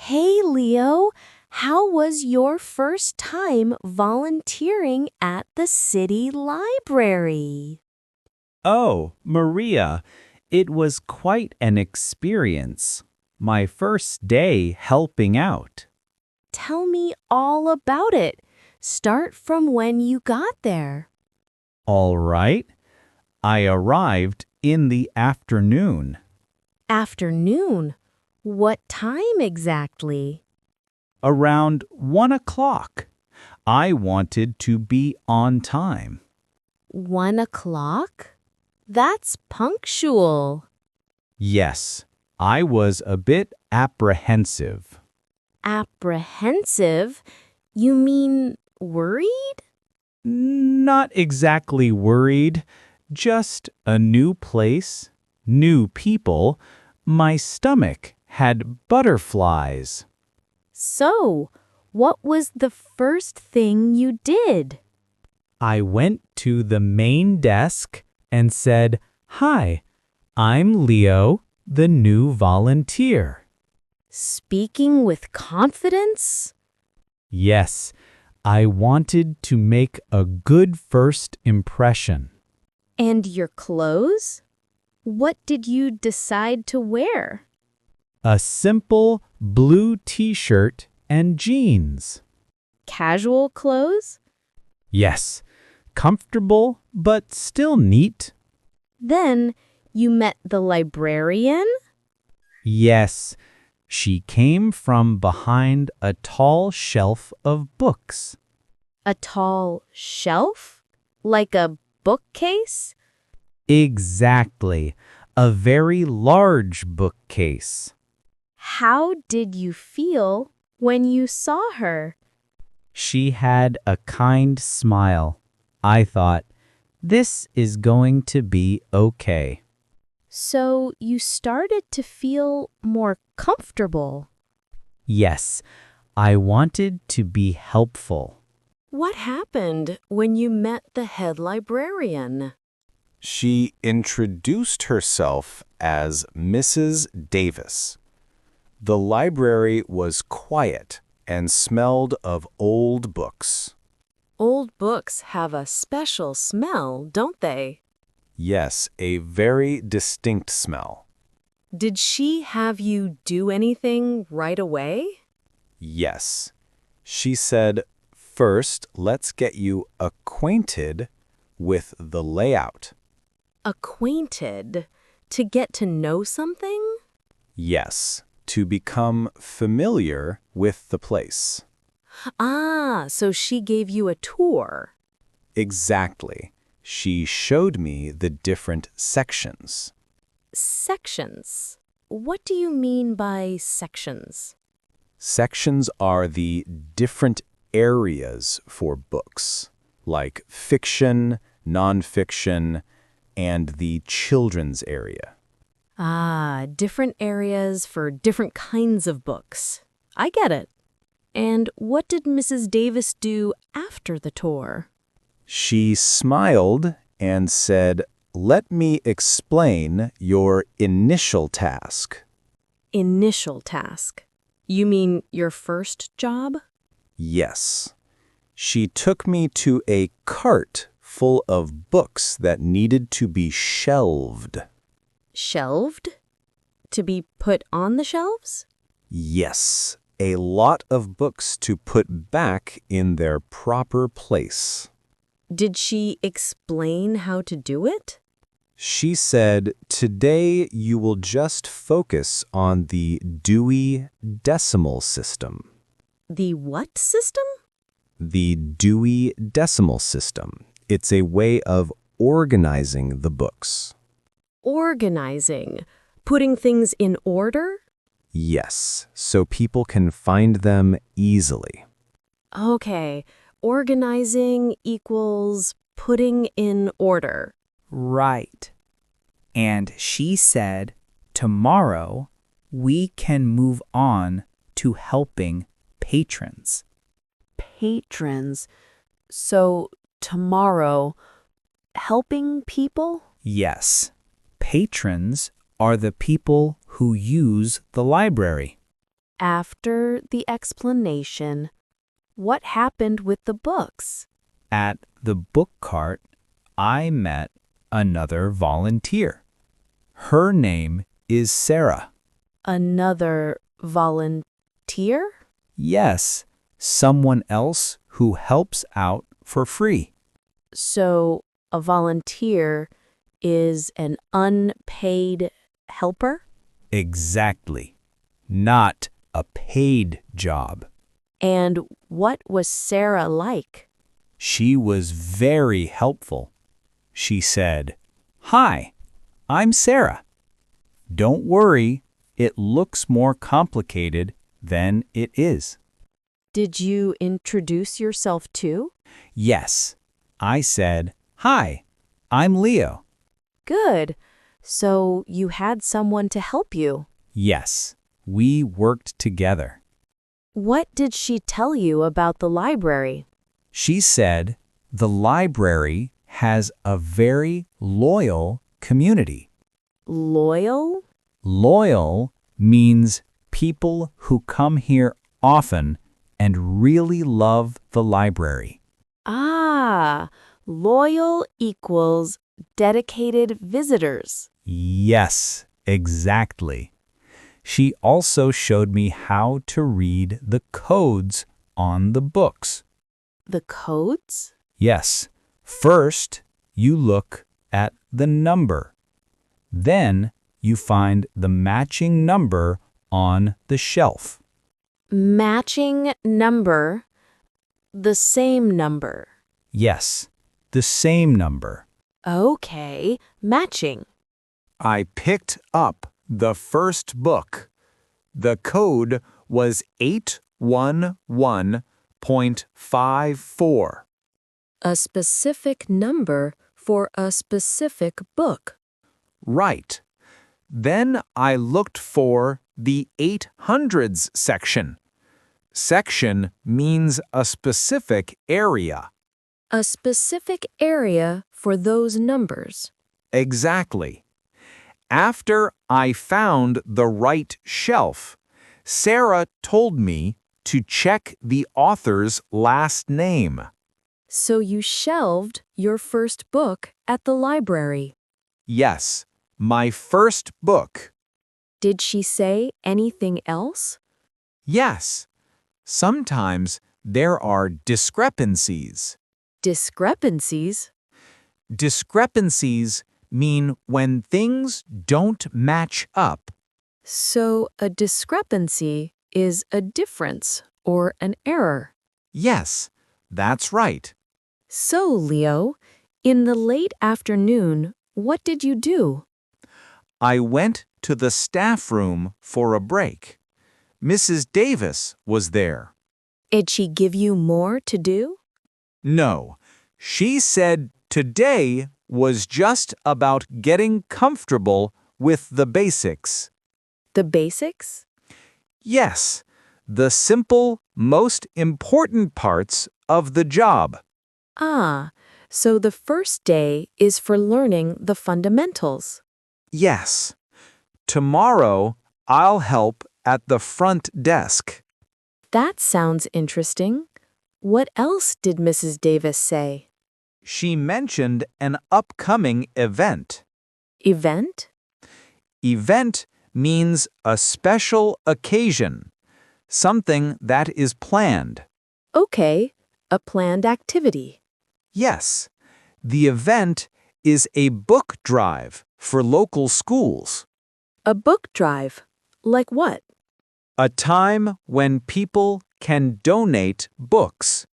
Hey, Leo, how was your first time volunteering at the city library? Oh, Maria, it was quite an experience. My first day helping out. Tell me all about it. Start from when you got there. All right. I arrived in the afternoon, Afternoon. What time exactly? around 1 o'clock. I wanted to be on time. 1 o'clock? That's punctual. Yes, I was a bit apprehensive. Apprehensive? You mean worried? Not exactly worried, just a new place, new people. My stomach had butterflies. So, what was the first thing you did? I went to the main desk and said, "Hi, I'm Leo, the new volunteer." Speaking with confidence? Yes, I wanted to make a good first impression. And your clothes? What did you decide to wear? A simple blue t-shirt and jeans. Casual clothes? Yes, comfortable but still neat. Then you met the librarian? Yes, she came from behind a tall shelf of books. A tall shelf? Like a bookcase? Exactly, a very large bookcase. How did you feel when you saw her? She had a kind smile. I thought, this is going to be okay. So you started to feel more comfortable. Yes, I wanted to be helpful. What happened when you met the head librarian? She introduced herself as Mrs. Davis. The library was quiet and smelled of old books. Old books have a special smell, don't they? Yes, a very distinct smell. Did she have you do anything right away? Yes. She said, "First, let's get you acquainted with the layout." Acquainted? To get to know something? Yes, to become familiar with the place. Ah, so she gave you a tour. Exactly. She showed me the different sections. Sections. What do you mean by sections? Sections are the different areas for books, like fiction, nonfiction, and the children's area. Ah, different areas for different kinds of books. I get it. And what did Mrs. Davis do after the tour? She smiled and said, "Let me explain your initial task." Initial task. You mean your first job? Yes. She took me to a cart full of books that needed to be shelved. Shelved? To be put on the shelves? Yes, a lot of books to put back in their proper place. Did she explain how to do it? She said, "Today you will just focus on the Dewey Decimal System." The what system? The Dewey Decimal System. It's a way of organizing the books. Organizing. Putting things in order? Yes, so people can find them easily. Okay, organizing equals putting in order. Right. And she said, tomorrow we can move on to helping patrons. Patrons. So, tomorrow, helping people? Yes, patrons are the people who use the library. After the explanation, what happened with the books? At the book cart, I met another volunteer. Her name is Sarah. Another volunteer? Yes, someone else who helps out for free. So, a volunteer is an unpaid helper? Exactly. Not a paid job. And what was Sarah like? She was very helpful. She said, "Hi, I'm Sarah. Don't worry, it looks more complicated than it is." Did you introduce yourself too? Yes, I said, "Hi, I'm Leo." Good. So you had someone to help you. Yes, we worked together. What did she tell you about the library? She said the library has a very loyal community. Loyal? Loyal means people who come here often and really love the library. Ah, loyal equals dedicated visitors. Yes, exactly. She also showed me how to read the codes on the books. The codes? Yes, first you look at the number. Then you find the matching number on the shelf. Matching number. The same number. Yes, the same number. Okay, matching. I picked up the first book. The code was 811.54. A specific number for a specific book. Right. Then I looked for the 800s section. Section means a specific area. A specific area for those numbers. Exactly. After I found the right shelf, Sarah told me to check the author's last name. So you shelved your first book at the library. Yes, my first book. Did she say anything else? Yes. Sometimes there are discrepancies. Discrepancies? Discrepancies mean when things don't match up. So a discrepancy is a difference or an error. Yes, that's right. So, Leo, in the late afternoon, what did you do? I went to the staff room for a break. Mrs. Davis was there. Did she give you more to do? No, she said today was just about getting comfortable with the basics. The basics? Yes, the simple, most important parts of the job. Ah, so the first day is for learning the fundamentals. Yes. Tomorrow, I'll help at the front desk. That sounds interesting. What else did Mrs. Davis say? She mentioned an upcoming event. Event? Event means a special occasion, something that is planned. Okay, a planned activity. Yes, the event is a book drive for local schools. A book drive. Like what? A time when people can donate books.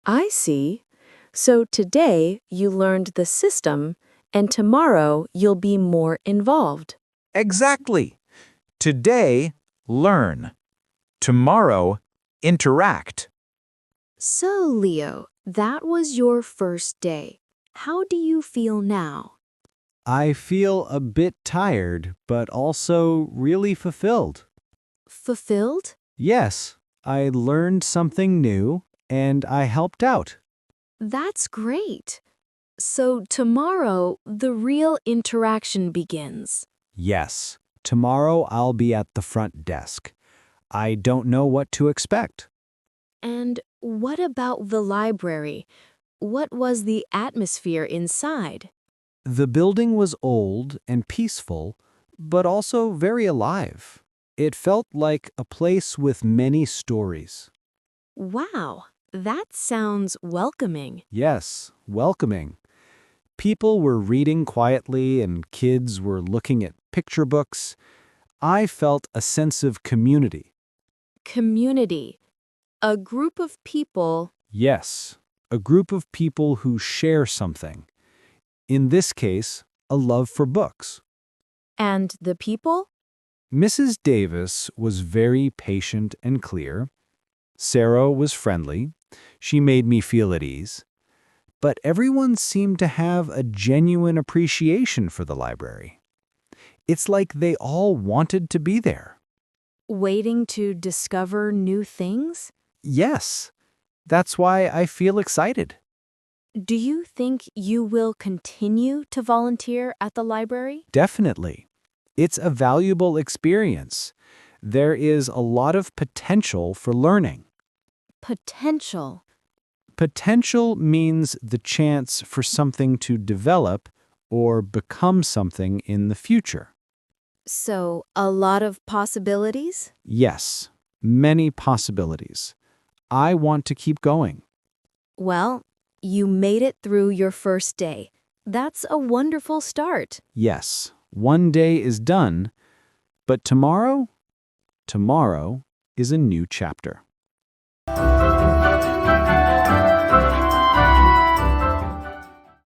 I see. So today you learned the system, and tomorrow you'll be more involved. Exactly. Today, learn. Tomorrow, interact. So, Leo, that was your first day. How do you feel now? I feel a bit tired, but also really fulfilled. Fulfilled? Yes, I learned something new, and I helped out. That's great. So tomorrow, the real interaction begins. Yes, tomorrow I'll be at the front desk. I don't know what to expect. And what about the library? What was the atmosphere inside? The building was old and peaceful, but also very alive. It felt like a place with many stories. Wow, that sounds welcoming. Yes, welcoming. People were reading quietly and kids were looking at picture books. I felt a sense of community. Community. A group of people. Yes, a group of people who share something. In this case, a love for books. And the people? Mrs. Davis was very patient and clear. Sarah was friendly. She made me feel at ease. But everyone seemed to have a genuine appreciation for the library. It's like they all wanted to be there. Waiting to discover new things? Yes, that's why I feel excited. Do you think you will continue to volunteer at the library? Definitely. It's a valuable experience. There is a lot of potential for learning. Potential. Potential means the chance for something to develop or become something in the future. So, a lot of possibilities? Yes, many possibilities. I want to keep going. Well, you made it through your first day. That's a wonderful start. Yes, one day is done, but tomorrow is a new chapter.